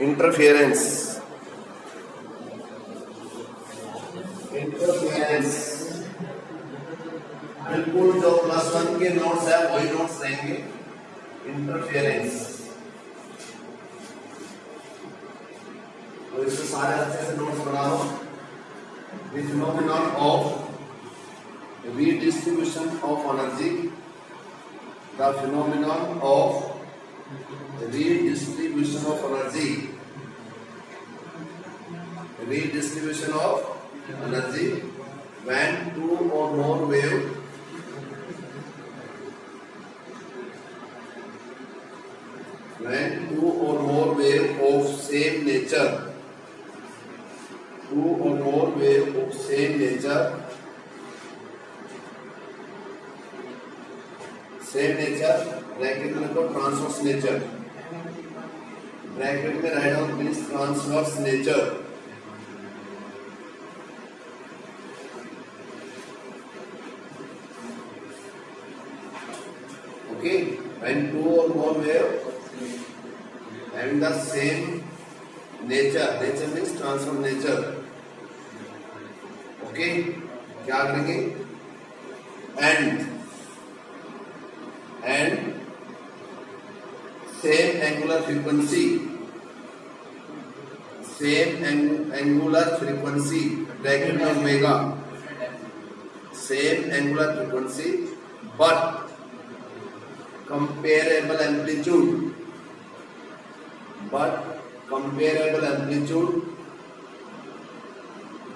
Interference interference बिल्कुल जो +1 के नोट्स है वही नोट्स रहेंगे। इंटरफेरेंस तो इससे सारे अच्छे से नोट्स बना लो। The phenomenon of redistribution of energy, the phenomenon of redistribution of energy, redistribution of energy when two or more wave of same nature, two or more wave of same nature bracket में तो transverse nature, bracket में write down means transverse nature. Okay, when two or more wave having the same nature means transform nature। Okay, क्या करेंगे? And same angular frequency bracket में omega, same angular frequency but comparable amplitude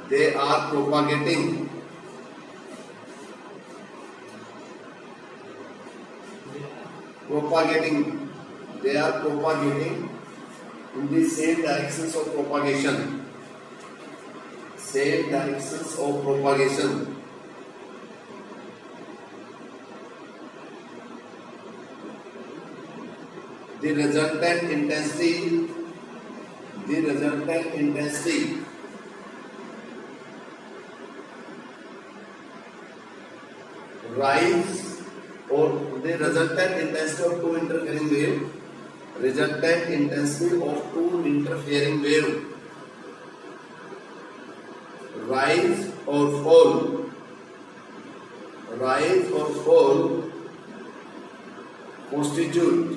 they are propagating in the same directions of propagation, the resultant intensity rise, or the resultant intensity of two interfering wave, rise or fall constitute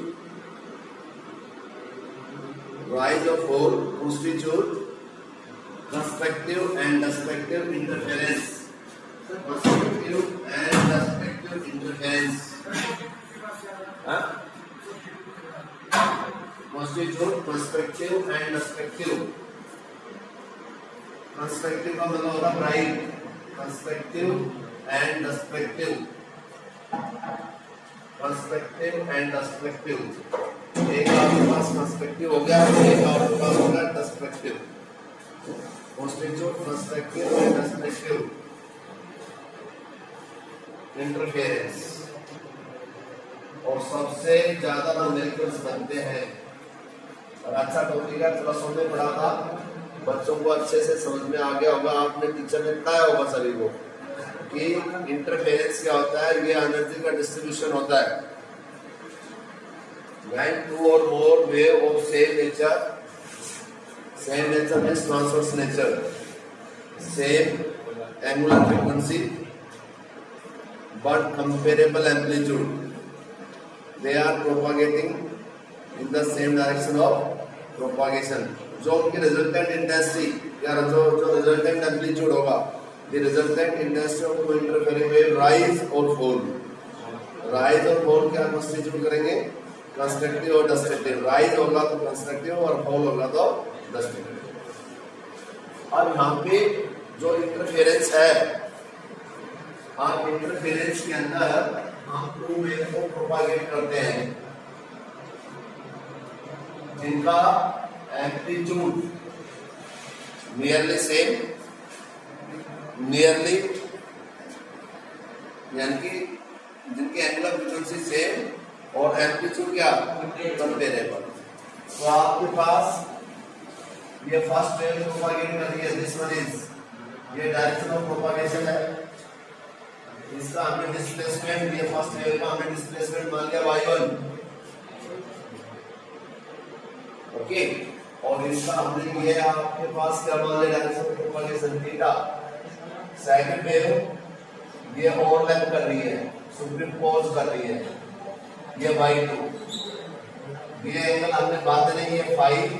constructive and destructive interference, constitute constructive and destructive। Constructive का मतलब होता है bright, constructive and destructive, एक आपके पास constructive हो गया, एक आपके पास हो गया destructive. Constitute constructive and destructive interference. और सबसे ज्यादा मॉलिक्यूल्स बनते हैं, और अच्छा टॉपिक है, थोड़ा समझ पड़ा था, बच्चों को अच्छे से समझ में आ गया होगा। आपने टीचर ने बताया होगा सभी को कि इंटरफेरेंस क्या होता है, ये एनर्जी का डिस्ट्रीब्यूशन होता है। When two or more wave of same nature means transverse nature, same angular frequency but comparable amplitude, they are propagating in the same direction of propagation। जो उनकी रिजल्टेंट इंटेंसिटी या जो रिजल्टेंट एम्पलीट्यूड होगा, the resultant intensity of two interfering wave rise और fall क्या constitute करेंगे? Constructive और destructive. Rise होगा तो कंस्ट्रक्टिव और फॉल होगा तो डिस्ट्रक्टिव। और यहाँ पे जो इंटरफेरेंस है, इंटरफेरेंस के अंदर हम टू वेव को प्रोपागेट करते हैं जिनका एम्पलीट्यूड नियरली सेम, यानी कि जिनकी एंगुलर फ्रीक्वेंसी सेम और एम्पलीट्यूड क्या कंपेरेबल। तो आपके पास ये फर्स्ट वेव प्रोपागेट कर रही है, दिस वन इज, ये डायरेक्शन ऑफ प्रोपागेशन है, इसका हमने डिस्प्लेसमेंट, ये फर्स्ट वेव का हमने डिस्प्लेसमेंट मान लिया y1। ओके, और इसका हमने ये आपके पास क्या मान लिया प्रोपगेशन थीटा। सेकंड वेव ये ओवरलैप कर रही है, सुपरइम्पोज कर रही है, ये y2, ये एंगल हमने बात नहीं है फाइव,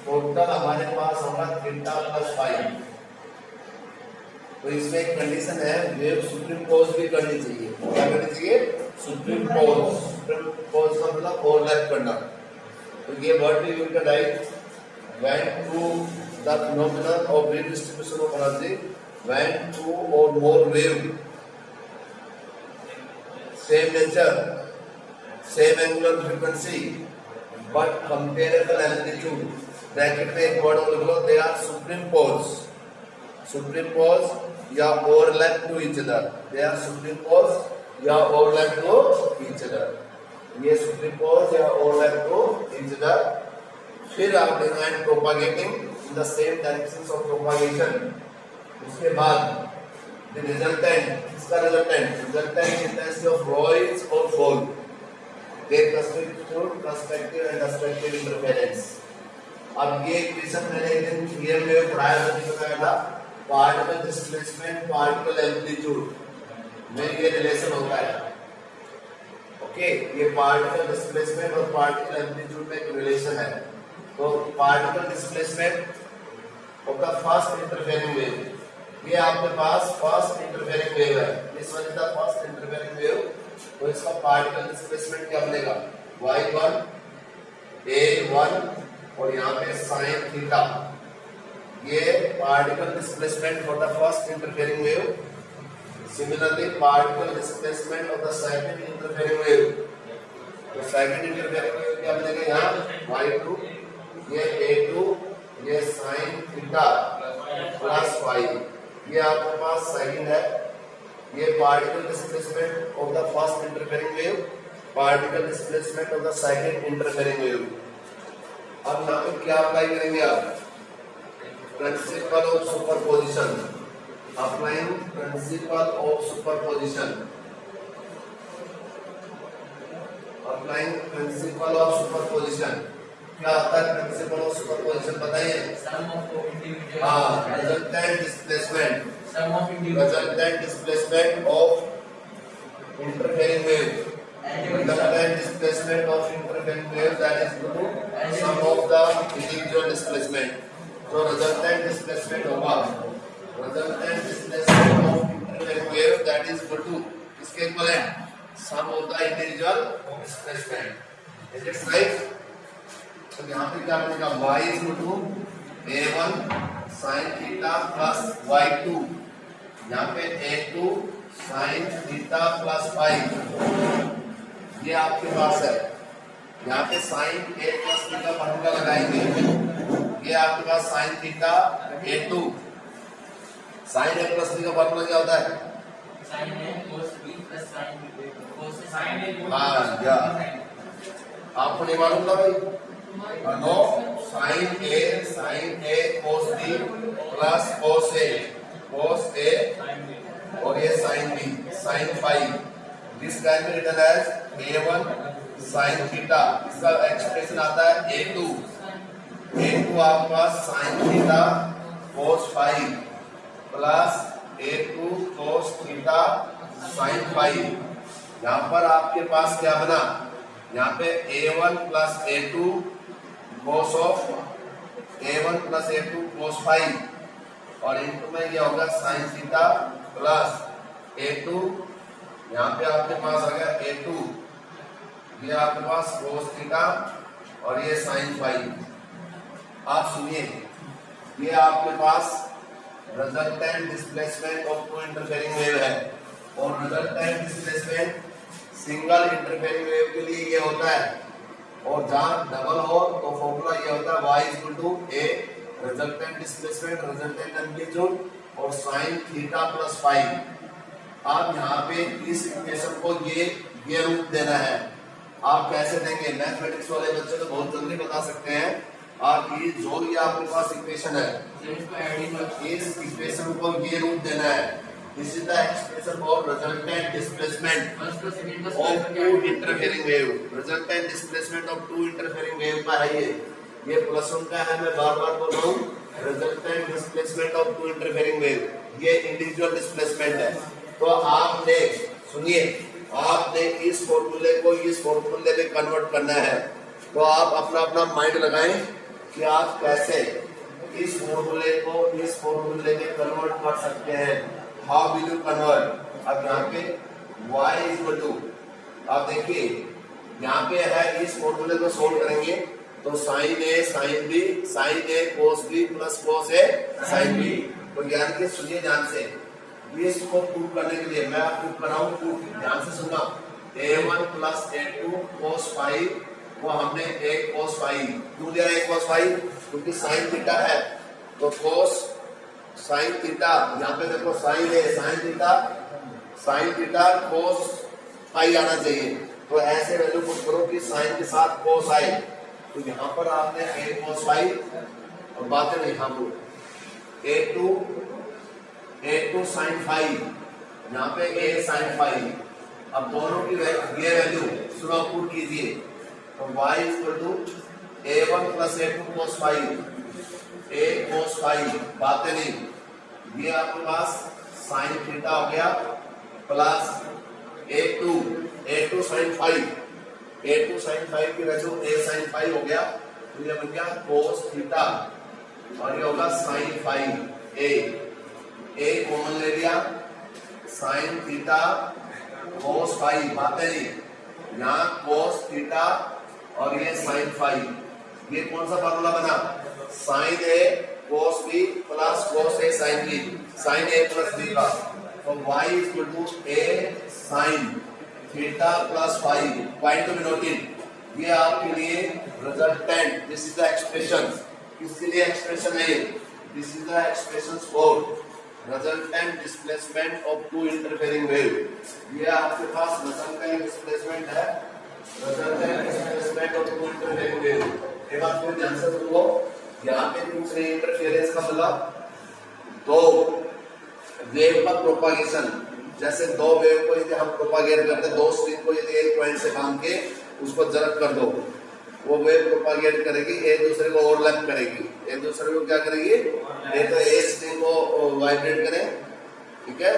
टोटल हमारे पास होगा थीटा प्लस फाइव। तो इसमें एक कंडीशन है, वेव सुपरइम्पोज भी करनी चाहिए। क्या करनी चाहिए? सुपरइम्पोज। सुपरइम्पोज का मतलब ओवरलैप करना। तो ये वर्ड भी you can write when two the phenomenon of redistribution of energy when two or more wave same nature same angular frequency but comparable amplitude bracket में एक वर्ड और लिख लो, they are superimpose या overlap to each other, they are superimpose या overlap to each other, ये superimpose या overlap to each other। फिर आप design propagating in the same directions of propagation. उसके बाद रिजल्टेंट, इसका रिजल्टेंट इंटेंसिटी ऑफ राइज और fall, they constitute constructive and destructive interference. अब ये इक्वेशन मैंने एक दिन थियरी में पढ़ाया था, बताया था पार्टिकल डिस्प्लेसमेंट पार्टिकल एम्पलीट्यूड में ये रिलेशन होता है। ओके, ये पार्टिकल डिस्प्लेसमेंट और पार्टिकल एम्पलीट्यूड में एक रिलेशन है। तो particle displacement of the first interfering wave, ये आपके पास फर्स्ट इंटरफेरिंग वेव है, this one is the first interfering wave. तो इसका पार्टिकल डिस्प्लेसमेंट क्या बनेगा? y1 a1 और यहाँ पे sin थीटा, ये particle displacement for the first interfering wave. Similarly particle displacement of the second interfering wave, तो सेकंड इंटरफेरिंग वेव क्या बनेगा? यहाँ y2, ये a2, ये sin थीटा प्लस फाइव, ये आपके पास सेकंड है। ये particle displacement of the first interfering wave, particle displacement of the second interfering wave. अब यहाँ पे क्या अप्लाई करेंगे आप? Principle of superposition, applying principle of superposition, applying principle of superposition. क्या आता है प्रिंसिपल ऑफ सुपरपोजिशन बताइए? Resultant displacement, resultant displacement of interfering wave, resultant displacement of interfering wave that is equal to sum of the individual displacement. तो resultant displacement होगा, resultant displacement of interfering wave that is equal to इसके equivalent sum of the individual displacement. Is it right? तो यहाँ पे क्या बनेगा? y is equal to a1 sin theta plus y2, यहाँ पे a2 sin theta plus five, ये आपके पास है। यहाँ पे sin a plus theta formula लगाएंगे, ये आपके पास sin theta a2, sin a plus theta formula क्या होता है? sin a cos b plus sin b cos sin a। हाँ, आपको नहीं मालूम था भाई? No, sin a cos b plus cos a और ये sin b sin five, this can be written as a1 sin theta, इसका एक्सप्रेशन आता है a2 आपके पास sin theta cos five plus a2 cos theta sin five. यहाँ पर आपके पास क्या बना? यहाँ पे a1 plus a2 cos of a1 plus a2 cos five और इनटू में ये होगा sin थीटा प्लस a2, यहाँ पे आपके पास आ गया a2, ये आपके पास cos थीटा और ये sin फाइव। आप सुनिए, ये आपके पास resultant displacement of two interfering wave है और resultant displacement single interfering wave के लिए ये होता है, और जहां डबल हो तो फॉर्मूला ये होता है y equal to a resultant displacement resultant amplitude और sin थीटा प्लस फाइव। आप यहाँ पे इस इक्वेशन को ये रूप देना है। आप कैसे देंगे? मैथमेटिक्स वाले बच्चे तो बहुत जल्दी बता सकते हैं। आप ये जो ये आपके पास इक्वेशन है, इस इक्वेशन को ये रूप देना है। This is the expression for resultant displacement of two interfering wave. Resultant displacement of two interfering wave का है ये। ये प्लस उनका है, मैं बार बार बोल रहा हूँ, resultant displacement of two interfering wave, ये इंडिविजुअल डिस्प्लेसमेंट है। तो आपने सुनिए, आपने इस फॉर्मूले को इस फॉर्मूले में कन्वर्ट करना है। तो आप अपना अपना माइंड लगाएं कि आप कैसे इस फॉर्मूले को इस फॉर्मूले में कन्वर्ट कर सकते हैं। How will you convert? अब यहाँ पे y इक्वल टू, आप देखिए यहाँ पे है, इस फॉर्मूले को सोल्व करेंगे तो sign A sine B, sine A cos B plus cos A sine B. तो ज्ञान के सुनिए ध्यान से, ये इसको प्रूव करने के लिए मैं आपको कराऊं, ध्यान से सुनना। a1 plus a2 cos five, वो हमने a कोस फाइव क्यों दिया? a कोस फाइव क्योंकि साइन थीटा है, तो कोस साइन थीटा, यहाँ पे देखो साइन ए साइन थीटा कोस फाइव आना चाहिए। तो ऐसे वैल्यू पुट करो कि साइन के साथ कोस आए, तो यहाँ पर आपने a कोस फाइव और बातें नहीं यहाँ पर a2 साइन फाइव, यहाँ पे a साइन फाइव। अब दोनों की ये वैल्यू सुनो पुट कीजिए, तो y equal to a1 plus a2 cos five, a cos five, बातें नहीं, ये आपके पास साइन थीटा हो गया plus a2 sine five, a2 sine five की वैल्यू a साइन फाइव हो गया, तो ये बन गया कोस थीटा और ये होगा साइन फाइव। a कॉमन ले लिया, साइन थीटा कोस फाइव, बातें नहीं, यहाँ कोस थीटा और ये साइन फाइव, ये कौन सा फॉर्मूला बना? Sine A cos B plus cos A sine B, sine A plus B का। तो y equal to a sine theta plus five. Point to be noted, ये आपके लिए resultant, this is the expression, किसके लिए expression है? This is the expression for resultant displacement of two interfering wave. ये आपके पास रिजल्टेंट डिस्प्लेसमेंट है, resultant displacement of two interfering wave. एक बात को ध्यान से सुनो, यहाँ पे दूसरे इंटरफेरेंस का मतलब दो वेव का प्रोपागेशन, जैसे दो वेव को यदि हम प्रोपागेट करते हैं, दो स्ट्रिंग को यदि एक पॉइंट से बांध के उसको जरब कर दो, वो वेव प्रोपागेट करेगी, एक दूसरे को ओवरलैप करेगी, एक दूसरे को क्या करेगी? एक तो एक स्ट्रिंग को वाइब्रेट करे, ठीक है,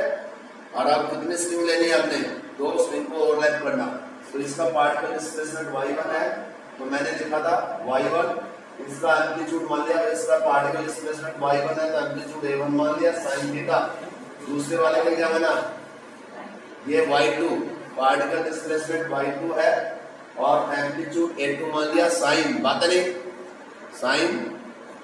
और आप कितनी स्ट्रिंग लेनी है? आपने दो स्ट्रिंग को ओवरलैप करना। तो इसका पार्टिकल डिस्प्लेसमेंट y1 है, तो मैंने लिखा था y1, इसका एम्पलीट्यूड मान लिया, इसका पार्टिकल डिस्प्लेसमेंट y1 है तो एम्पलीट्यूड a1 मान लिया साइन थीटा। दूसरे वाले का क्या बना? ये y2, पार्टिकल डिस्प्लेसमेंट y2 है और एम्पलीट्यूड a2 मान लिया साइन, बात नहीं, साइन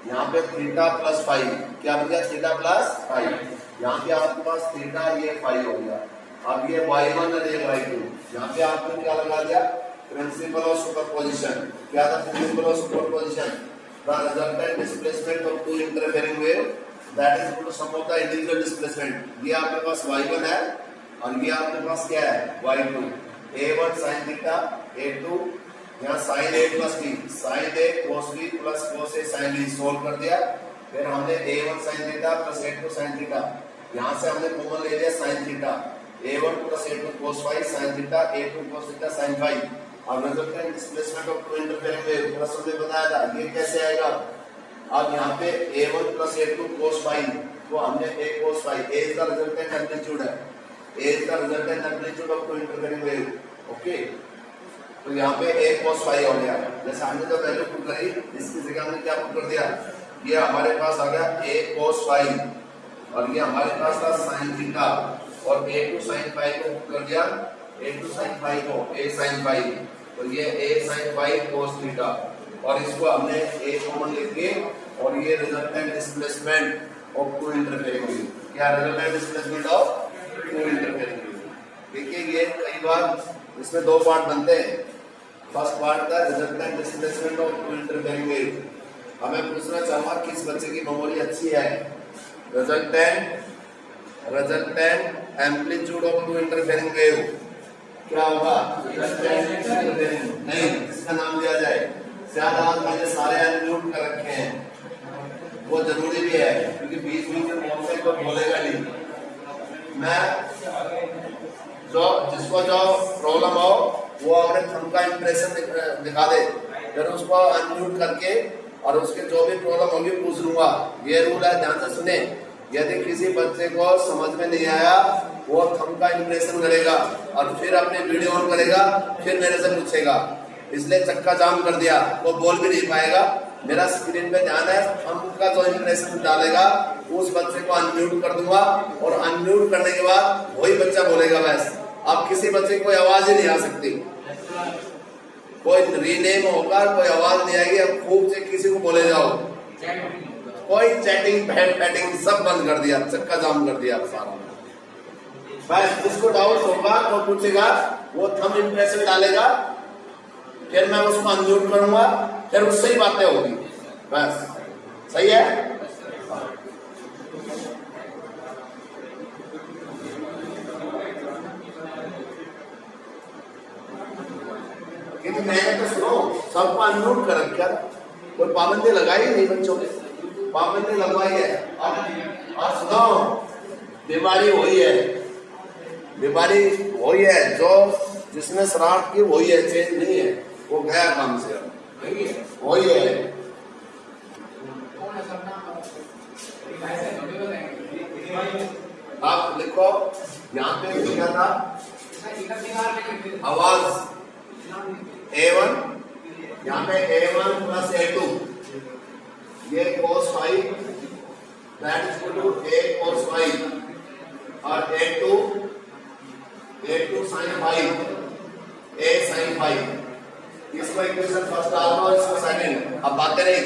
यहाँ पे थीटा प्लस फाइव, क्या बन गया? Theta plus five. यहाँ पे आपके पास थीटा ये फाइव हो गया। अब ये y1 और ये y2, यहाँ पे आपने क्या लगा दिया? Principle of superposition. क्या था principle of superposition? The resultant displacement of two interfering wave that is equal to sum of the individual displacement. ये आपके पास y1 है और ये आपके पास क्या है? y2। a1 sin theta, a2 यहाँ sin a plus b, sin a cos b plus cos a sin b solve कर दिया। फिर हमने a1 sin theta plus a2 sin theta, यहाँ से हमने कॉमन ले लिया sin theta, a1 plus a2 cos five sin theta, a2 cos theta sin five. अब resultant displacement of two interfering wave प्रश्न में बताया था, ये कैसे आएगा? अब यहाँ पे a1 plus a2 cos five, तो हमने a cos five, a is the resultant amplitude है, a is the resultant amplitude of two interfering wave, okay. तो यहाँ पे a cos फाइव हो गया, जैसे हमने जो वैल्यू पुट करी इसकी जगह हमने क्या पुट कर दिया? ये हमारे पास आ गया a cos फाइव और ये हमारे पास था sin थीटा और a2 sin फाइव को पुट कर दिया, a2 sin फाइव को a sin फाइव, तो ये a sin five cos theta और इसको हमने a कॉमन लिख के और ये resultant displacement of two interfering wave. क्या resultant displacement of two interfering wave? देखिए ये कई बार इसमें दो पार्ट बनते हैं। फर्स्ट पार्ट था resultant displacement of two interfering wave. हमें पूछना चाहूंगा किस बच्चे की मेमोरी अच्छी है? Resultant amplitude of two interfering wave क्या होगा? नहीं, इसका नाम दिया जाए, शायद आज मैंने सारे अनम्यूट कर रखे हैं, वो जरूरी भी है क्योंकि बीच बीच में मौके को बोलेगा नहीं। मैं जिसको जो प्रॉब्लम हो वो अपने थंब का इंप्रेशन दिखा दे, फिर उसको अनम्यूट करके और उसके जो भी प्रॉब्लम होगी पूछ लूंगा। ये रूल है, ध्यान से सुने। यदि किसी बच्चे को समझ में नहीं आया, वो थंब का इंप्रेशन करेगा और फिर अपने वीडियो ऑन करेगा, फिर मेरे से पूछेगा। इसलिए चक्का जाम कर दिया, वो बोल भी नहीं पाएगा। मेरा स्क्रीन पे ध्यान है, थंब का जो इंप्रेशन डालेगा उस बच्चे को अनम्यूट कर दूंगा और अनम्यूट करने के बाद वही बच्चा बोलेगा। बस अब किसी बच्चे की कोई आवाज ही नहीं आ सकती, कोई रीनेम होगा, कोई आवाज नहीं आएगी। अब खूब से किसी को बोले जाओ, कोई चैटिंग पैटिंग सब बंद कर दिया, चक्का जाम कर दिया सारा। बस जिसको डाउट होगा तो पूछेगा, वो थंब इंप्रेशन डालेगा, फिर मैं उसको अनम्यूट करूंगा, फिर उससे ही बातें होगी। बस सही है। क्योंकि मैंने तो सुनो सबको अनम्यूट कर रखा, कोई पाबंदी लगाई नहीं, बच्चों ने पाबंदी लगवाई है। और सुनो, बीमारी वही है, बीमारी वही है, जो जिसने शरारत की वही है, चेंज नहीं है। वो गया काम से, वही है। आप लिखो यहाँ पे लिखा था आवाज A1, यहाँ पे A1 प्लस A2, ये cos 5 that is equal to A cos 5 और A2 sin 5 A sin 5। इसको इक्वेशन फर्स्ट डाल दो, इसको सेकंड। अब बात करें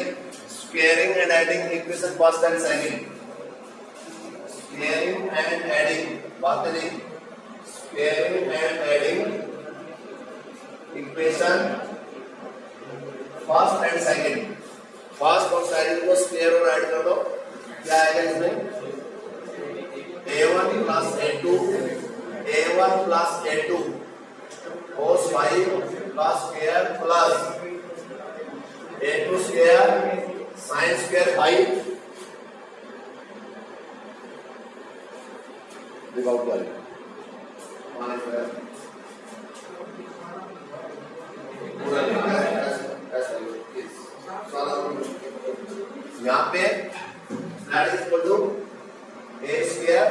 squaring and adding, equation first and second. Squaring and adding, बात करें squaring and adding equation first and second. First और सेकंड को स्क्वायर और ऐड कर दो, क्या आएगा इसमें? A1 plus A2 plus A2 cos 5 plus square plus A2 square sin square 5 without value. यहाँ पे that is equal to A square,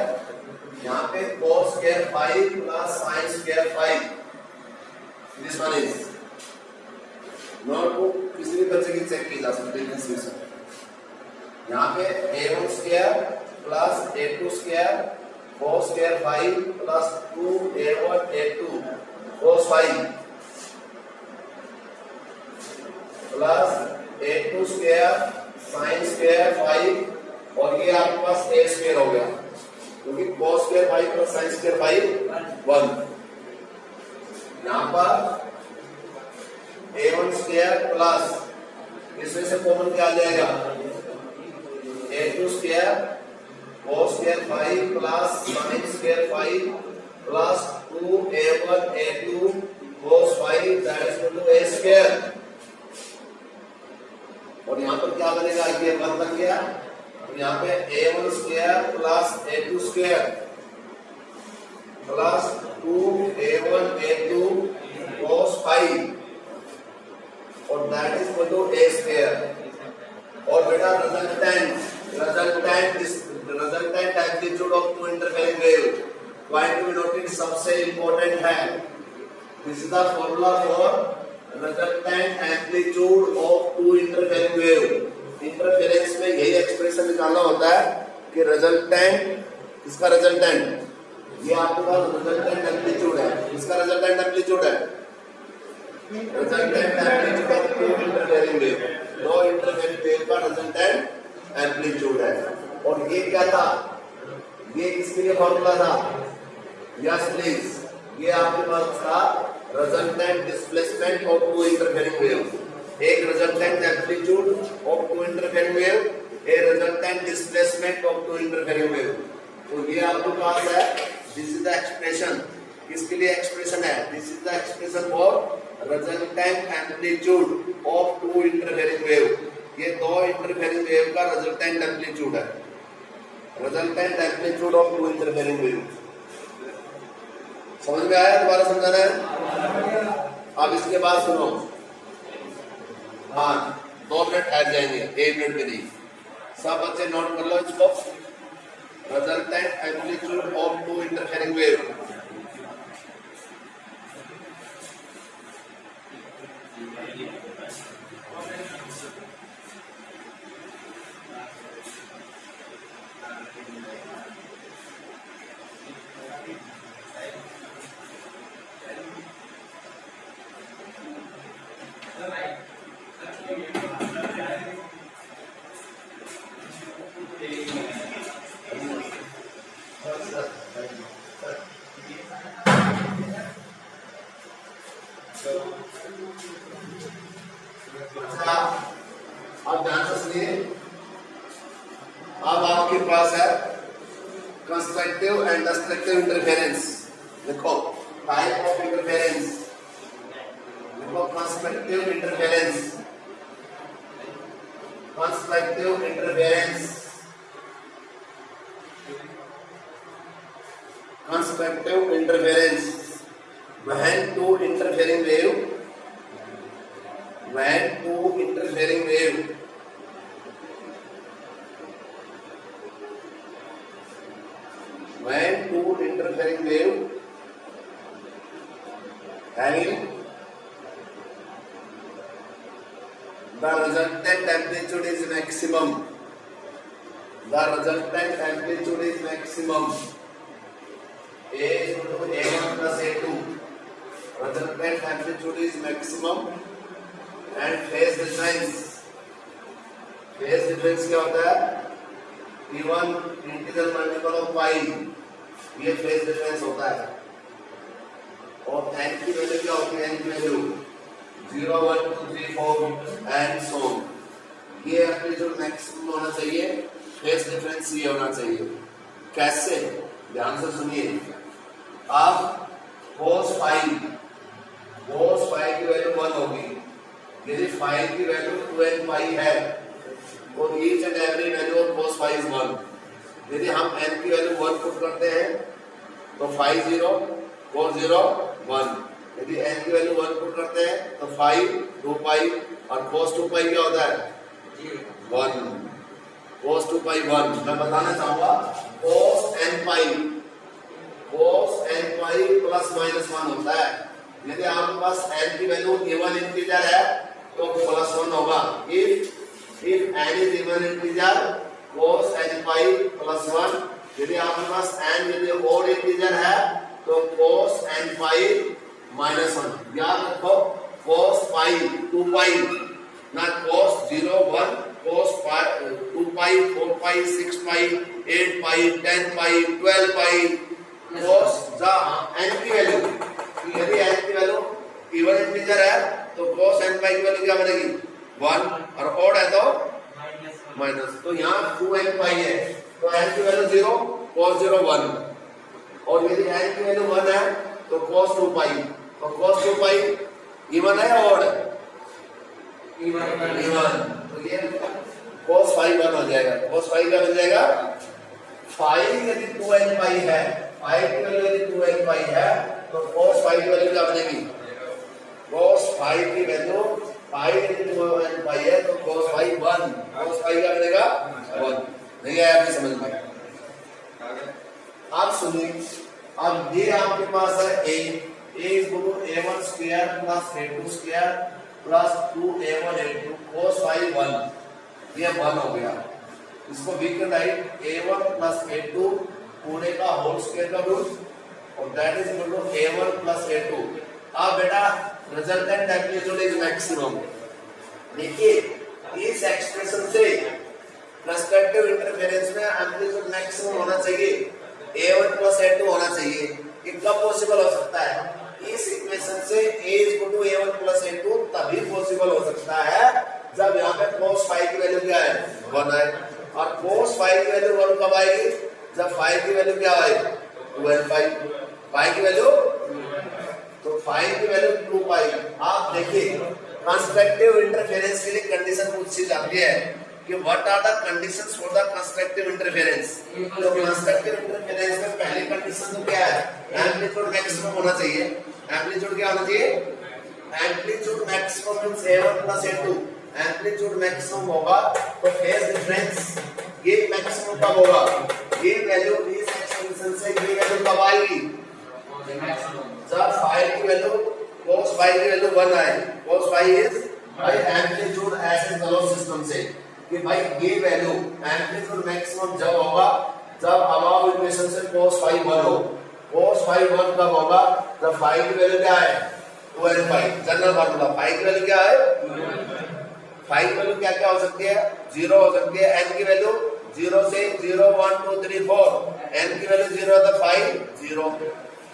यहाँ पे cos square 5 plus sin square 5। This one is notebook किसी भी बच्चे की चेक की जा सकती है। यहाँ पे A1 square plus A2 square cos square 5 plus 2A1 A2 cos 5 plus A2 square sin square 5, और ये आपके पास A स्क्वायर हो गया, क्योंकि cos square 5 plus sin square 5 1। यहाँ पर A1 स्क्वायर प्लस इसमें से कॉमन क्या आ जाएगा? A2 square cos square 5 plus sin square 5 plus 2A1 A2 cos 5 that is equal to A square. और यहाँ पर क्या बनेगा? ये 1 बन गया। तो यहाँ पे A1 square plus A2 square plus 2A1 A2 cos 5 और that is equal to A square. और बेटा resultant amplitude of two interfering wave point to be noted सबसे इंपॉर्टेंट है। This is the formula for resultant amplitude of two interfering wave. Interference में यही expression निकालना होता है कि रिजल्टेंट, इसका रिजल्टेंट, ये आपके पास रिजल्टेंट एम्पलीट्यूड है, इसका रिजल्टेंट एम्पलीट्यूड है, resultant amplitude of two interfering wave, दो इंटरफेरिंग वेव का रिजल्टेंट एम्पलीट्यूड है। और ये क्या था? ये किसके लिए फॉर्मूला था? यस प्लीज, ये आपके पास था resultant displacement of two interfering wave. एक resultant amplitude of two interfering wave, a resultant displacement of two interfering wave. तो ये आपके पास है, दिस इज द एक्सप्रेशन। किसके लिए एक्सप्रेशन है? This is the expression for resultant amplitude of two interfering wave. ये दो इंटरफेरिंग वेव का रिजल्टेंट एम्पलीट्यूड है, resultant amplitude of two interfering wave. समझ में आया? दोबारा समझाना है। अब इसके बाद सुनो, हाँ 2 मिनट ठहर जाएंगे, 1 मिनट भी नहीं। सब बच्चे नोट कर लो इसको। Resultant amplitude of two interfering wave. आप ध्यान से सुनिए। अब आपके पास है कंस्ट्रक्टिव एंड डिस्ट्रक्टिव इंटरफेरेंस। देखो टाइप ऑफ इंटरफेरेंस, देखो constructive interference, constructive interference, constructive interference when two interfering wave, when two interfering wave when two interfering wave having the resultant amplitude is maximum, the resultant amplitude is maximum, A is equal to A1 plus A2, resultant amplitude is maximum and phase difference क्या होता है? P1 integral multiple of पाई, ये phase difference होता है। और n की value क्या होती है? n की वैल्यू 0 1 2 3 4 एंड सो ऑन। ये एम्पलीट्यूड मैक्सिमम होना चाहिए, फेज डिफरेंस ये होना चाहिए। कैसे? ध्यान से सुनिए। आप cos फाई की वैल्यू 1 होगी, यदि फाई की वैल्यू 2n पाई है तो each and every value of cos phi is 1। यदि हम n की वैल्यू 1 पुट करते हैं तो फाई 0 cos 0 1। यदि n की वैल्यू 1 पुट करते हैं तो फाई 2 पाई और cos 2 पाई क्या होता है? 1। cos 2 पाई 1। मैं बताना चाहूंगा cos n pi plus minus 1 होता है। यदि आपके पास n की वैल्यू इवन इंटीजर है तो प्लस 1 होगा। If n is even integer cos n pi plus 1। यदि आपके पास n यदि ओड इंटीजर है तो cos n पाई माइनस 1। याद रखो cos पाई 2 पाई ना cos 0 1, cos 2 पाई 4 पाई 6 पाई 8 पाई 10 पाई 12 पाई cos n की वैल्यू, यदि n की वैल्यू इवन इंटीजर है तो cos n पाई की वैल्यू क्या बनेगी? 1 और ओड है तो माइनस। तो यहाँ 2n पाई है तो n की वैल्यू 0 cos 0 1 और यदि n की वैल्यू 1 है तो cos 2 पाई। तो cos 2 पाई इवन है या ओड है? इवन। तो ये cos फाई 1 हो जाएगा। cos फाई क्या बन जाएगा? फाई यदि 2n पाई है, फाई की वैल्यू यदि 2n पाई है तो cos फाई की वैल्यू क्या बनेगी? cos फाई की वैल्यू फाई यदि 2n पाई है तो cos फाई 1। cos फाई क्या बनेगा? 1। नहीं आया आपकी समझ में? आप सुनिए। अब ये आपके पास है a is equal to a1 square plus a2 square plus 2a1 a2 cos phi 1। ये 1 हो गया। इसको we can write a1 plus a2 पूरे का होल स्क्वायर का रूट और that is equal to a1 plus a2। अब बेटा रिजल्टेंट एम्पलीट्यूड इज मैक्सिमम। देखिए इस एक्सप्रेशन से कंस्ट्रक्टिव इंटरफेरेंस में एम्पलीट्यूड मैक्सिमम होना चाहिए, a1 plus a2 होना चाहिए। ये कब पॉसिबल हो सकता है? इस इक्वेशन से a is equal to a1 plus a2 तभी पॉसिबल हो सकता है जब यहाँ पे cos फाई की वैल्यू क्या है? 1 है। और cos फाई की वैल्यू 1 कब आएगी? जब फाई की वैल्यू क्या आएगी? 2n पाई। फाई की वैल्यू तो फाई की वैल्यू 2 पाई। आप देखिए कंस्ट्रक्टिव इंटरफेरेंस के लिए कंडीशन पूछी जाती है कि what are the conditions for the constructive interference. तो कंस्ट्रक्टिव इंटरफेरेंस में पहली कंडीशन तो क्या है? एम्पलीट्यूड मैक्सिमम होना चाहिए। एम्पलीट्यूड क्या होना चाहिए? Amplitude maximum means a1 plus a2। Amplitude maximum होगा तो फेज डिफरेंस ये मैक्सिमम कब होगा, ये वैल्यू इस एक्सप्रेशन से ये वैल्यू कब आएगी, जब फाई की वैल्यू cos फाई की वैल्यू 1 आए। cos फाई इज भाई एम्पलीट्यूड ऐसे चलो सिस्टम से कि भाई ये वैल्यू एम्पलीट्यूड मैक्सिमम जब होगा जब अबाव इक्वेशन से cos फाई 1 हो। cos फाई 1 कब होगा, जब फाई की वैल्यू क्या है 2n phi. General formula phi की वैल्यू क्या है, फाई की वैल्यू क्या क्या हो सकती है, 0 हो सकती है, n की वैल्यू 0 से 0 1 2 3 4, n की वैल्यू 0 है तो फाई 0,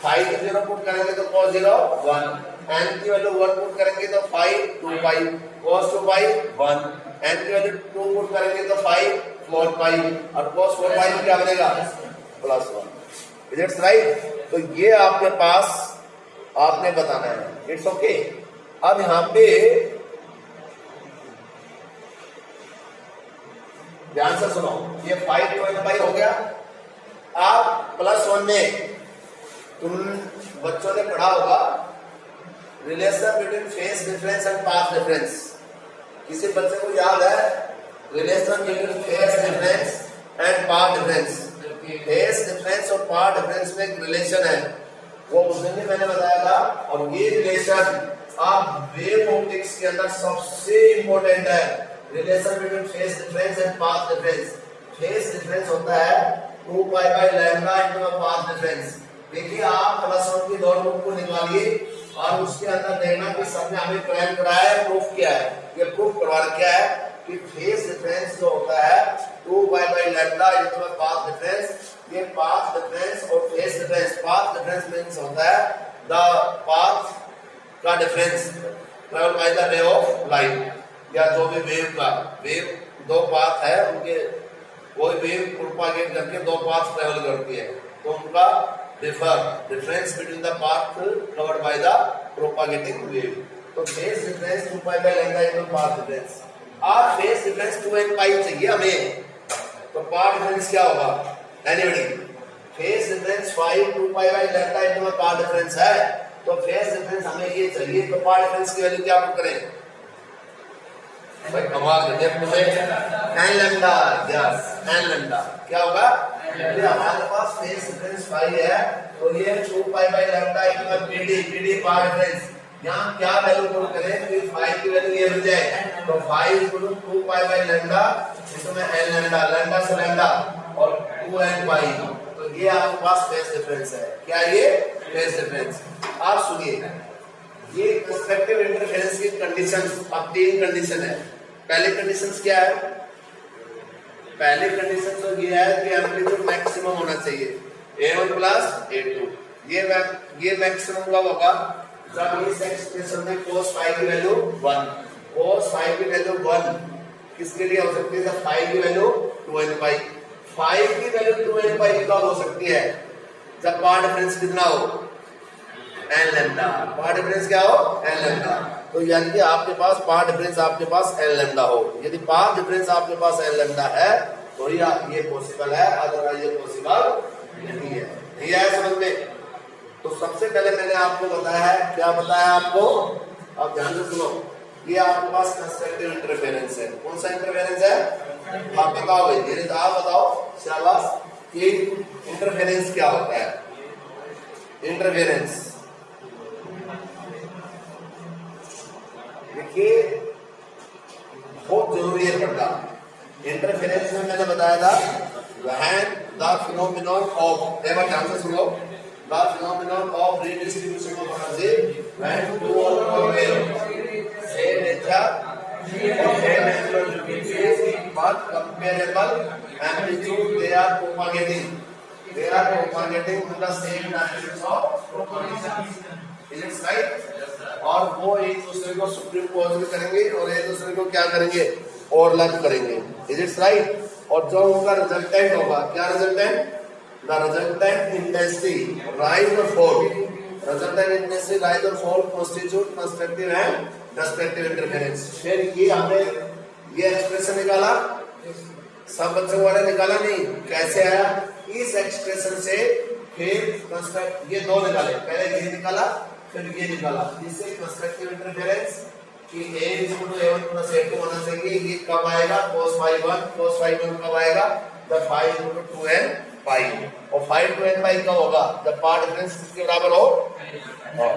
फाई की 0 पुट करेंगे तो cos 0 1, n की वैल्यू 1 पुट करेंगे तो फाई 2 पाई, cos 2 पाई 1, n की वैल्यू 2 पुट करेंगे तो फाई 4 पाई और cos 4 पाई क्या बनेगा +1। It's right. तो ये आपके पास आपने बताना है, इट्स ओके। अब यहां पे ध्यान से सुनो, ये 5 2n पाई हो गया। आप +1 में तुम बच्चों ने पढ़ा होगा relation between phase difference and path difference. किसी बच्चे को याद है relation between phase difference and path difference? Phase difference और पाथ डिफरेंस में एक रिलेशन है, वो उस दिन भी मैंने बताया था। और ये रिलेशन आप वेव ऑप्टिक्स के अंदर सबसे इंपॉर्टेंट है, relation between phase difference and path difference. Phase difference होता है 2 pi by lambda into path difference. देखिए आप +1 की दौड़ बुक को निकालिए और उसके अंदर देखना कि सबने हमें क्लेम कराया है, प्रूफ किया है। ये प्रूफ करवा क्या है कि फेज डिफरेंस जो होता है 2 pi by lambda into path difference. ये पाथ डिफरेंस और phase difference, path difference means होता है द पाथ का difference travel by the ray of light, या जो भी वेव का, वेव दो पाथ है उनके, कोई वेव प्रोपागेट करके दो पाथ ट्रेवल करती है तो उनका difference between the path covered by the propagating wave. तो phase difference 2 pi by lambda into path difference. अब फेज डिफरेंस 2n पाई चाहिए हमें, तो पाथ डिफरेंस क्या होगा anybody? Phase difference 5 2 pi by lambda into path difference है, तो phase difference हमें ये चाहिए, तो पाथ डिफरेंस की वैल्यू क्या पुट करें भाई? कमाल कर दिया n lambda, yes n lambda क्या होगा? ये हमारे पास फेज डिफरेंस 5 है तो ये 2 pi by lambda equal pd path difference. यहां क्या वैल्यू पुट करें कि 5 की वैल्यू ये मिल जाए, तो 5 इक्वल 2 पाई बाय लैम्डा इसमें n लैम्डा, लैम्डा से लैम्डा और 2n पाई, तो ये आपके पास फेज डिफरेंस है। क्या ये फेज डिफरेंस? आप सुनिए, ये कंस्ट्रक्टिव इंटरफेरेंस की कंडीशंस, अब 3 कंडीशन है। पहले कंडीशंस क्या है? पहली कंडीशन तो ये है कि एम्पलीट्यूड मैक्सिमम होना चाहिए A1 + A2। ये मैक्सिमम कब होगा? जब इस एक्सप्रेशन में cos फाई की वैल्यू 1, cos फाई की वैल्यू 1 किसके लिए हो सकती है? जब फाई की वैल्यू 2n पाई। फाई की वैल्यू 2n पाई कब हो सकती है? जब पाथ डिफरेंस कितना हो n लैम्डा। पाथ डिफरेंस क्या हो n लैम्डा। तो यानी कि आपके पास पाथ डिफरेंस आपके पास n लैम्डा हो। यदि पाथ डिफरेंस आपके पास n लैम्डा है तो ये पॉसिबल है, अदरवाइज ये पॉसिबल नहीं है। नहीं आया समझ में? तो सबसे पहले मैंने आपको बताया है, क्या बताया आपको? अब ध्यान से सुनो, ये आपके पास कंस्ट्रक्टिव इंटरफेरेंस है। कौन सा इंटरफेरेंस है? आप बताओ भाई, धीरे से आप बताओ शाबाश कि इंटरफेरेंस क्या होता है? इंटरफेरेंस देखिए बहुत जरूरी है पढ़ना। इंटरफेरेंस में मैंने बताया था when the phenomenon of, एक बार ध्यान से सुनो, the phenomenon of redistribution of energy when two or more waves same nature or same angular frequency but comparable amplitude they are propagating in the same direction of propagation. Is it right? और वो एक दूसरे को supreme भी करेंगे और एक दूसरे को क्या करेंगे? ओवरलैप करेंगे। Is it right? और जो उनका रिजल्टेंट होगा, क्या resultant? The resultant intensity rise और फॉल, रिजल्टेंट इंटेंसिटी राइज और fall constitute constructive and destructive interference. फिर ये हमने ये एक्सप्रेशन निकाला, सब बच्चों वाले निकाला नहीं, कैसे आया? इस एक्सप्रेशन से फिर कंस्ट्रक्ट, ये दो निकाले, पहले ये निकाला फिर ये निकाला, इससे कंस्ट्रक्टिव इंटरफेरेंस कि a equal to a1 plus a2 होना चाहिए। ये कब आएगा? cos phi 1 कब आएगा? जब phi इक्वल टू 2n पाई, और phi 2n पाई कब होगा? जब पार्ट डिफरेंस किसके बराबर हो? हाँ।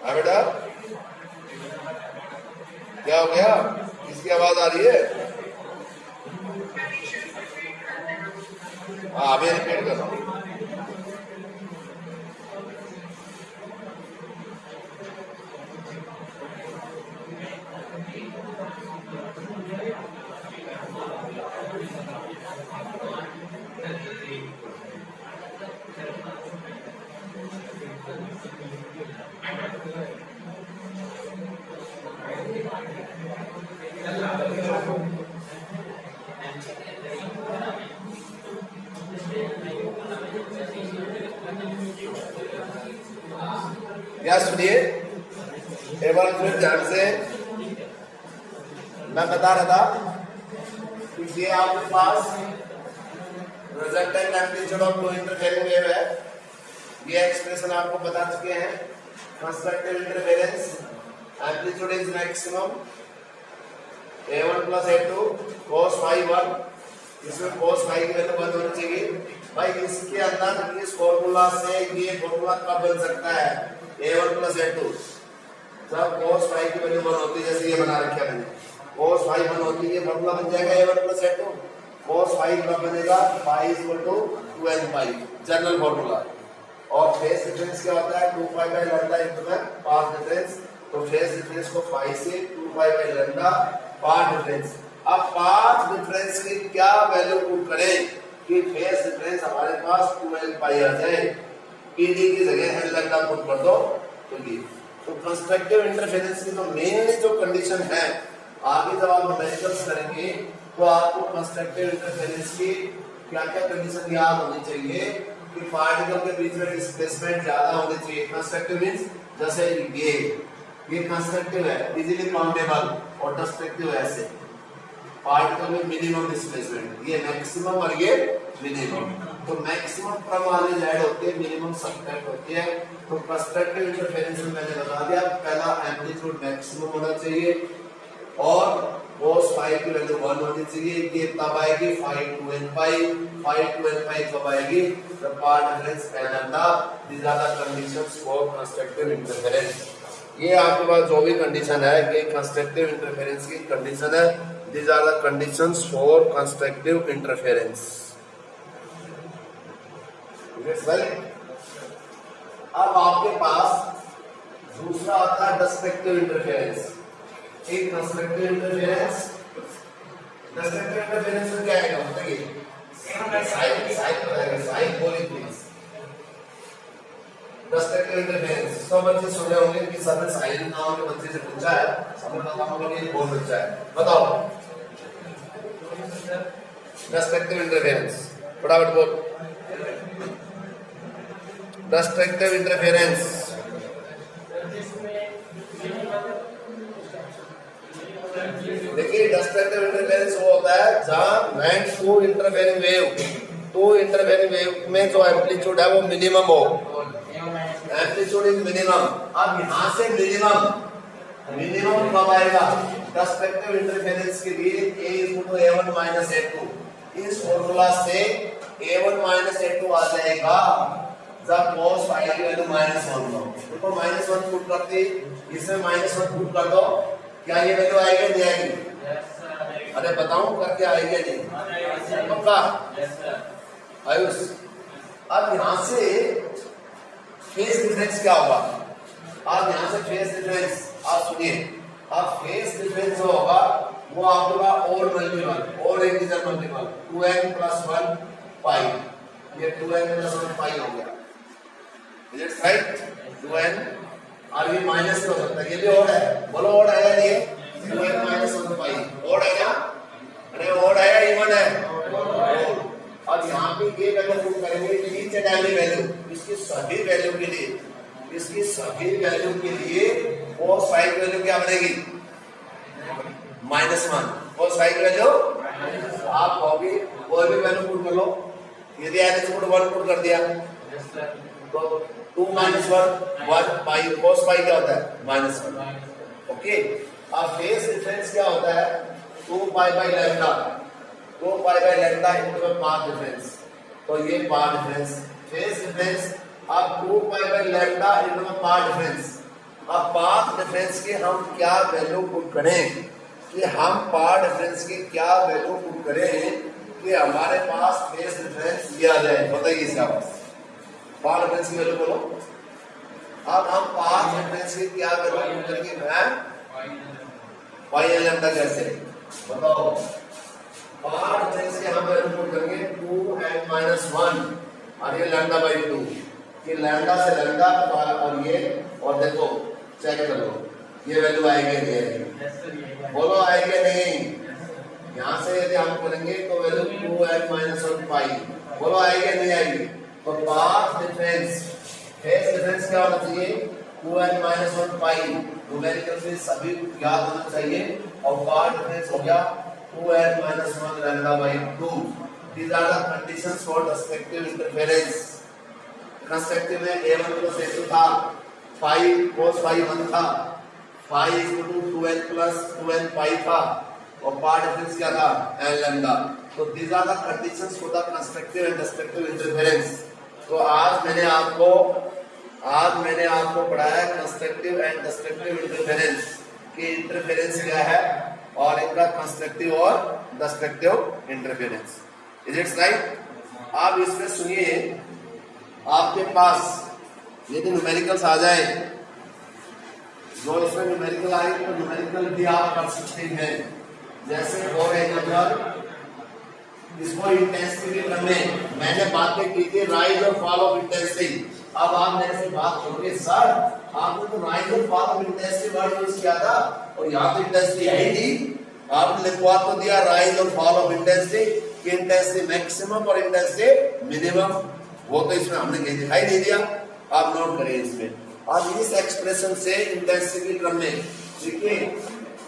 बेटा क्या हो गया? किसकी आवाज आ रही है? हाँ, अभी रिपीट कर रहा हूँ। क्या सुनिए एक बार फिर ध्यान से। मैं बता रहा था कि ये आपके पास resultant amplitude of two interfering wave है। ये एक्सप्रेशन आपको बता चुके हैं। Constructive interference amplitude is maximum a1 plus a2 cos phi 1, इसमें cos phi की वैल्यू 1 होनी चाहिए। भाई इसके अंदर इस फॉर्मूला से ये फॉर्मूला कब बन सकता है? a1 plus a2 जब cos phi की वैल्यू 1 होती है, जैसे ये बना रखा है मैंने, cos phi 1 होती है, ये फॉर्मूला बन जाएगा a1 plus a2। cos phi कब बनेगा? phi equal to 2n pi, general formula. और फेज डिफरेंस क्या होता है? 2 pi by lambda into the path difference. तो फेज डिफरेंस को phi से 2 pi by lambda path difference. अब पाथ डिफरेंस की क्या वैल्यू पुट करें कि फेज डिफरेंस हमारे पास 2n pi आ जाए? pd की जगह n लैम्डा पुट कर दो तो ये। तो कंस्ट्रक्टिव इंटरफेरेंस की तो मेनली जो कंडीशन है, आगे जब आप न्यूमेरिकल्स करेंगे तो आपको कंस्ट्रक्टिव इंटरफेरेंस की क्या क्या कंडीशन याद होनी चाहिए कि पार्टिकल के बीच में डिस्प्लेसमेंट ज्यादा होनी चाहिए। कंस्ट्रक्टिव मींस जैसे ये कंस्ट्रक्टिव है, इजीली काउंटेबल, और डिस्ट्रक्टिव है ऐसे पार्टिकल में मिनिमम डिस्प्लेसमेंट, ये मैक्सिमम और ये मिनिमम। तो मैक्सिमम क्रम वाले ऐड होते हैं, मिनिमम सबट्रैक्ट होती है। तो कंस्ट्रक्टिव इंटरफेरेंस में मैंने बता दिया, पहला एम्पलीट्यूड मैक्सिमम होना चाहिए और cos phi की वैल्यू 1 होनी चाहिए। ये तब आएगी phi 2n pi कब आएगी? जब path difference n lambda. these are the conditions for constructive interference। ये आपके पास जो भी कंडीशन है, ये कंस्ट्रक्टिव इंटरफेरेंस की कंडीशन है। these are the conditions for constructive interference। अब आपके पास दूसरा आता है डिस्ट्रक्टिव इंटरफेरेंस। एक कंस्ट्रक्टिव इंटरफेरेंस में क्या आएगा बताइए? साइन बोलिए प्लीज। डिस्ट्रक्टिव इंटरफेरेंस सब बच्चे सुने होंगे कि सर ने साइन नाम के बच्चे से पूछा है, हमें पता होगा कि कौन बच्चा है, बताओ। डिस्ट्रक्टिव इंटरफेरेंस फटाफट बोल। डिस्ट्रक्टिव इंटरफेरेंस देखिए, डिस्ट्रक्टिव इंटरफेरेंस वो होता है जहां व्हेन टू इंटरफेरिंग वेव में जो एम्पलीट्यूड है वो मिनिमम हो। Amplitude is minimum. अब यहां से मिनिमम कब आएगा? डिस्ट्रक्टिव इंटरफेरेंस के लिए a = a1 - a2, इस फॉर्मूला से a1 - a2 आ जाएगा जब cos phi की वैल्यू -1 हो। देखो -1 पुट करते, इसमें -1 पुट कर दो, क्या ये वैल्यू आएगी नहीं आएगी? अरे बताऊं करके आएगी नहीं? पक्का? आयुष, अब यहां से फेज डिफरेंस क्या होगा? अब यहां से फेज डिफरेंस आप सुनिए। अब फेज डिफरेंस जो होगा वो आपका odd multiple, odd integer multiple 2n plus 1 pi, ये 2n plus 1 पाई हो गया। Is it right? 2n और ये माइनस हो सकता है, ये भी ओड है, बोलो ओड है या नहीं? 2n minus 1 पाई ओड है क्या? अरे ओड है या इवन है? और यहाँ पे ये वैल्यू पुट करेंगे कि ईच एंड एवरी वैल्यू, इसकी सभी वैल्यू के लिए, इसकी सभी वैल्यू के लिए वो साइड वैल्यू क्या बनेगी? -1। वो साइड वैल्यू आप होगी कोई भी वैल्यू पुट कर लो, यदि n is equal to 1 put कर दिया तो 2 minus 1 पाई, cos पाई क्या होता है? -1। ओके, अब फेस डिफरेंस क्या होता है? 2 pi by lambda, 2 pi by lambda into the path difference, तो ये पाथ डिफरेंस, फेस डिफरेंस अब 2 pi by lambda into the path difference. अब पाथ डिफरेंस के हम क्या वैल्यू पुट करें, कि हम पाथ डिफरेंस की क्या वैल्यू पुट करें कि हमारे पास फेस डिफरेंस ये आ जाए? बताइए इसका पाथ डिफरेंस की वैल्यू बोलो। अब हम पाथ डिफरेंस की क्या वैल्यू पुट करेंगे? पाई एल लैम्डा कैसे बताओ? पाथ डिफरेंस की हम वैल्यू पुट करेंगे 2n-1 और ये लैम्डा बाई 2, कि लैम्डा से लैम्डा और ये, और देखो चेक कर लो ये वैल्यू आएगी नहीं आएगी? बोलो आएगी नहीं? यहाँ से यदि हम करेंगे तो वैल्यू 2n-1 पाई, बोलो आएगी नहीं आएगी? तो पाथ डिफरेंस, फेस डिफरेंस क्या होना चाहिए? 2n-1 पाई, न्यूमेरिकल से सभी याद होना चाहिए, और पाथ डिफरेंस हो गया 2n-1 lambda by 2। These are the conditions for destructive interference। Constructive में a1 plus a2 था, phi cos phi 1 था, phi is equal to 2n plus 2n pi था, और पाथ डिफरेंस क्या था? n lambda. तो these are the conditions for the constructive and destructive interference। तो आज मैंने आपको पढ़ाया कंस्ट्रक्टिव एंड डिस्ट्रक्टिव इंटरफेरेंस कि इंटरफेरेंस क्या है और इनका कंस्ट्रक्टिव और destructive interference. Is it right? आप इसमें सुनिए, आपके पास यदि न्यूमेरिकल्स आ जाए, जो इसमें न्यूमेरिकल आए तो न्यूमेरिकल भी आप कर सकते हैं। जैसे फॉर एग्जांपल इसको इंटेंसिटी के क्रम में मैंने बातें की थी, राइज और फॉल ऑफ इंटेंसिटी। अब आप मेरे से बात करोगे सर आपने तो राइज और fall of intensity word use किया था और यहाँ तो इंटेंसिटी है ही नहीं, आपने लिखवा तो दिया राइज और फॉल ऑफ इंटेंसिटी कि इंटेंसिटी मैक्सिमम और इंटेंसिटी मिनिमम, वो तो इसमें हमने कहीं दिखाई नहीं दिया। आप नोट करें इसमें, अब इस एक्सप्रेशन से इंटेंसिटी के क्रम में देखिए,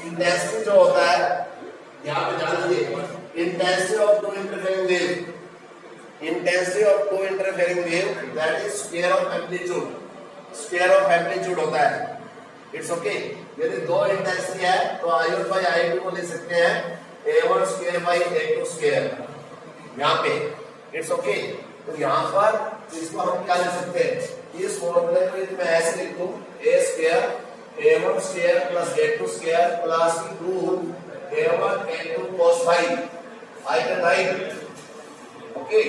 इंटेंसिटी जो होता है यहाँ पे जान लीजिए, intensity of two interfering wave, intensity of two interfering wave, that is square of amplitude, square of amplitude होता है। It's okay। यदि दो इंटेंसिटी है तो I1 by I2 को लिख सकते हैं A1 square by A2 square, यहाँ पे it's okay। तो यहाँ पर इसको हम क्या लिख सकते हैं? इस फॉर्मूले को यदि मैं ऐसे लिख दूं, A square A1 square plus A2 square plus 2 A1 A2 cos phi, I can write, okay,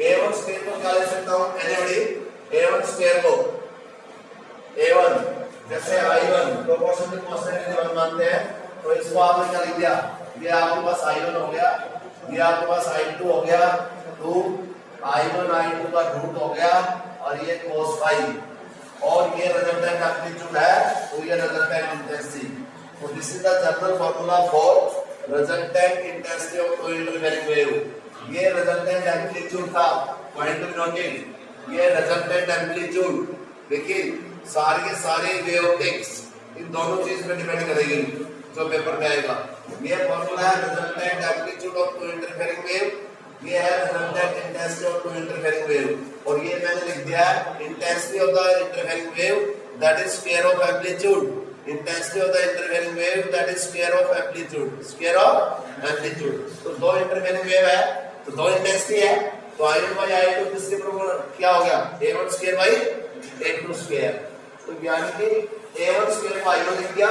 A1 square को क्या लिख सकता हूँ? anybody A1 square को A1 जैसे I1 प्रोपोर्शनल कांस्टेंट की वन मानते हैं, तो इसको आपने क्या लिख दिया? ये आपके पास I1 हो गया, ये आपके पास I2 हो गया, 2 I1 I2 का रूट हो गया, और ये cos phi, और ये रिजल्टेंट एम्पलीट्यूड है, तो ये resultant intensity. So this is the general formula for resultant intensity of two interfering wave। ये resultant amplitude था, point to be noted, ये resultant amplitude। देखिए सारे के सारे वेव टेक्स इन दोनों चीज पे डिपेंड करेगी जो पेपर में आएगा। ये फॉर्मूला है resultant amplitude of two interfering wave, ये है resultant intensity of two interfering wave, और ये मैंने लिख दिया है intensity of the interfering wave that is square of amplitude, intensity of the interfering wave that is square of amplitude, square of amplitude। तो दो interfering wave है तो दो इंटेंसिटी है, तो I1 by I2 किसके बराबर क्या हो गया? A1 square by A2 square। तो यानी कि A1 square को I1 लिख दिया,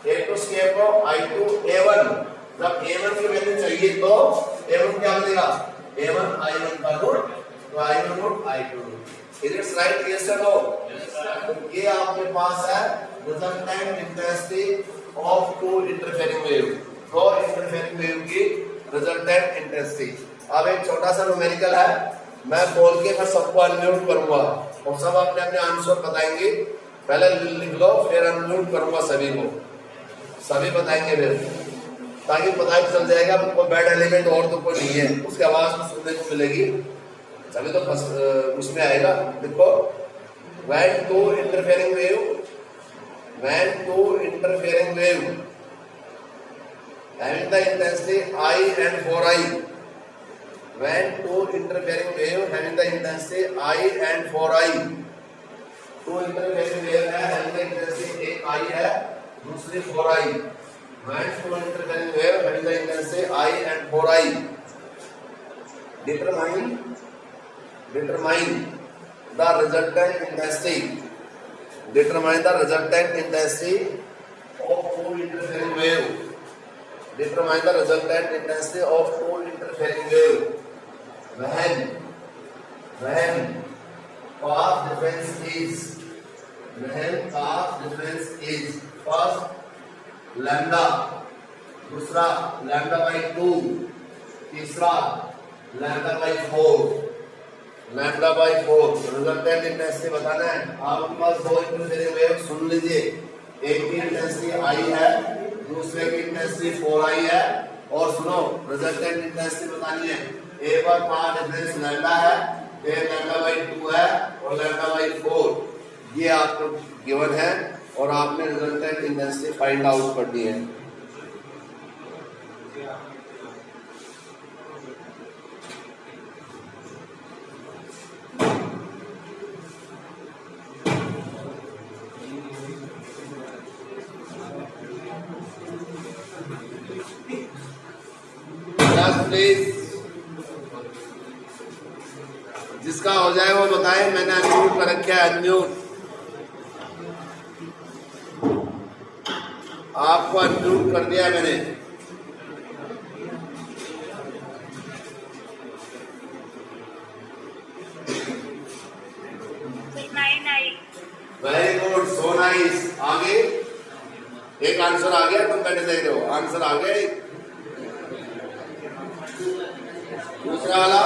A2 square को I2 A1, जब A1 की वैल्यू चाहिए तो A1 क्या बनेगा? A1 I1 का रूट, तो I1 root I2 root. Is it right? Yes or no? तो ये आपके पास है resultant intensity of two interfering wave। दो इंटरफेरिंग वेव की रिजल्टेंट इंटेंसिटी। अब एक छोटा सा न्यूमेरिकल है, मैं बोल के मैं सबको अनम्यूट करूंगा और सब अपने अपने आंसर बताएंगे। पहले लिख लो फिर अनम्यूट करूंगा सभी को, सभी बताएंगे फिर, ताकि पता ही चल जाएगा कोई बैड एलिमेंट और तो कोई नहीं है, उसकी आवाज तो सुनने को मिलेगी, चलिए तो उसमें आएगा। देखो, when two interfering wave having the intensity I and 4I, when two interfering wave having the intensity I and 4I, two interfering wave है having the intensity एक I है दूसरी 4I, when two interfering wave having the intensity I and 4I, determine the resultant intensity, determine the resultant intensity of two interfering wave, determine the resultant intensity of two interfering wave when path difference is first lambda, दूसरा lambda by 2, तीसरा lambda by 4, lambda by 4 resultant intensity बताना है। आपके पास दो interfering wave सुन लीजिए, एक की intensity I है दूसरे की इंटेंसिटी 4i है, और सुनो रिजल्टेंट इंटेंसिटी बतानी है। ए पर पाथ डिफरेंस लैम्डा है, ए लैम्डा बाई 2 है और लैम्डा बाई 4, ये आपको गिवन है और आपने रिजल्टेंट इंटेंसिटी फाइंड आउट करनी है। प्लीज जिसका हो जाए वो बताए, मैंने अनम्यूट कर रखा है, अनम्यूट, आपको अनम्यूट कर दिया है मैंने। Very good, so nice. आगे एक आंसर आ गया, तुम पहले देख रहे हो, आंसर आ गया। दूसरा वाला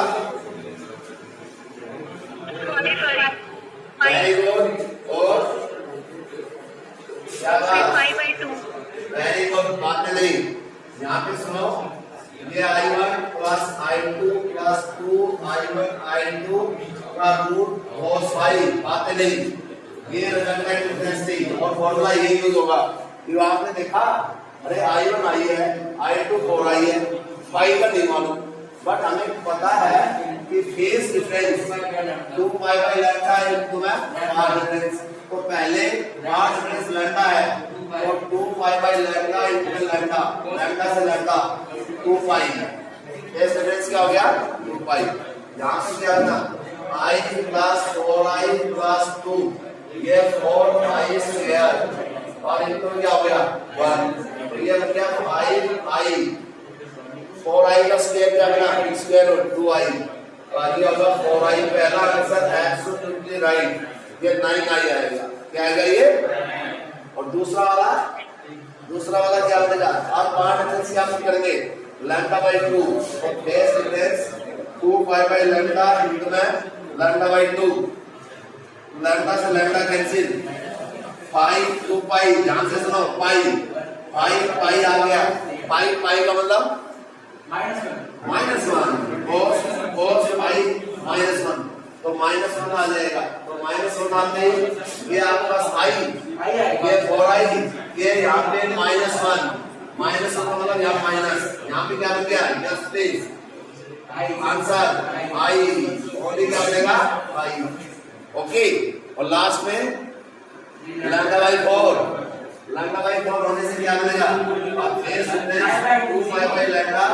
वेरी गुड, और क्या बात, वेरी गुड, बात नहीं। यहाँ पे सुनो, ये I1 plus I2 plus 2I1 I2 का रूट cos phi, बात नहीं। ये रिजल्टेंट इंटेंसिटी और फॉर्मूला ये यूज होगा। ये आपने देखा, अरे I1 I है, I2 4I है, phi का नहीं मालूम, बट हमें पता है कि phase difference 2 pi by lambda into में पाथ डिफरेंस, तो पहले पाथ डिफरेंस लैम्डा है और 2 pi by lambda into lambda, lambda से लैम्डा 2 पाई, फेज डिफरेंस क्या हो गया 2 पाई। यहां से क्या होगा I प्लस 4I प्लस 2, ये 4I स्क्वायर और इनटू क्या हो गया 1, तो ये बन गया 5I, 4i का स्क्वायर क्या बना, स्क्वायर रूट 2i, और ये होगा 4i। पहला आंसर एब्सोल्युटली राइट, ये 9i आएगा, क्या आएगा ये। और दूसरा वाला क्या बनेगा, आप पार्ट डिफरेंस क्या करेंगे, लैम्डा बाई 2, तो phase difference 2 pi by lambda into में लैम्डा बाई 2, लैम्डा से लैम्डा कैंसिल, 5 2 पाई, ध्यान से सुनो, पाई आ गया, पाई का मतलब -1, cos पाई -1, तो -1 आ जाएगा, तो -1 आते ही ये आपके पास I, ये 4I, ये यहाँ पे -1 का मतलब यहाँ माइनस, यहाँ पे क्या बन गया, yes please answer I, only क्या बनेगा I, ओके। और लास्ट में लैम्डा बाई 4 होने से क्या बनेगा, अब phase difference 2 pi by lambda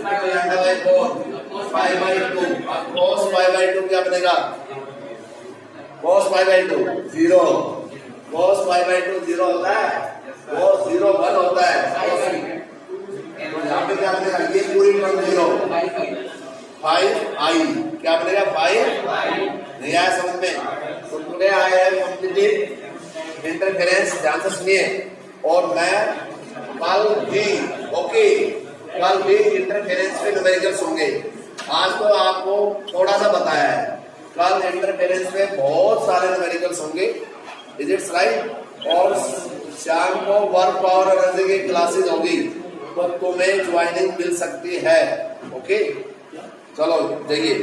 lambda by 4 pi by 2, अब cos पाई बाई 2 क्या बनेगा, cos pi by 2 0, cos pi by 2 0 होता है, cos 0 1 होता है, तो यहाँ पे क्या बनेगा, ये पूरी टर्म 0, 5i क्या बनेगा 5, नहीं आया समझ में, तो टुडे आया है कंप्लीटेड इंटरफेरेंस, ध्यान से सुनिए। और मैं कल भी ओके, कल भी इंटरफेरेंस पे न्यूमेरिकल्स होंगे। आज तो आपको थोड़ा सा बताया है, कल इंटरफेरेंस पे बहुत सारे न्यूमेरिकल्स होंगे। Is it's right? और शाम को वर्क पावर एनर्जी की क्लासेस होगी, तो तुम्हें ज्वाइनिंग मिल सकती है। ओके, चलो जाइए।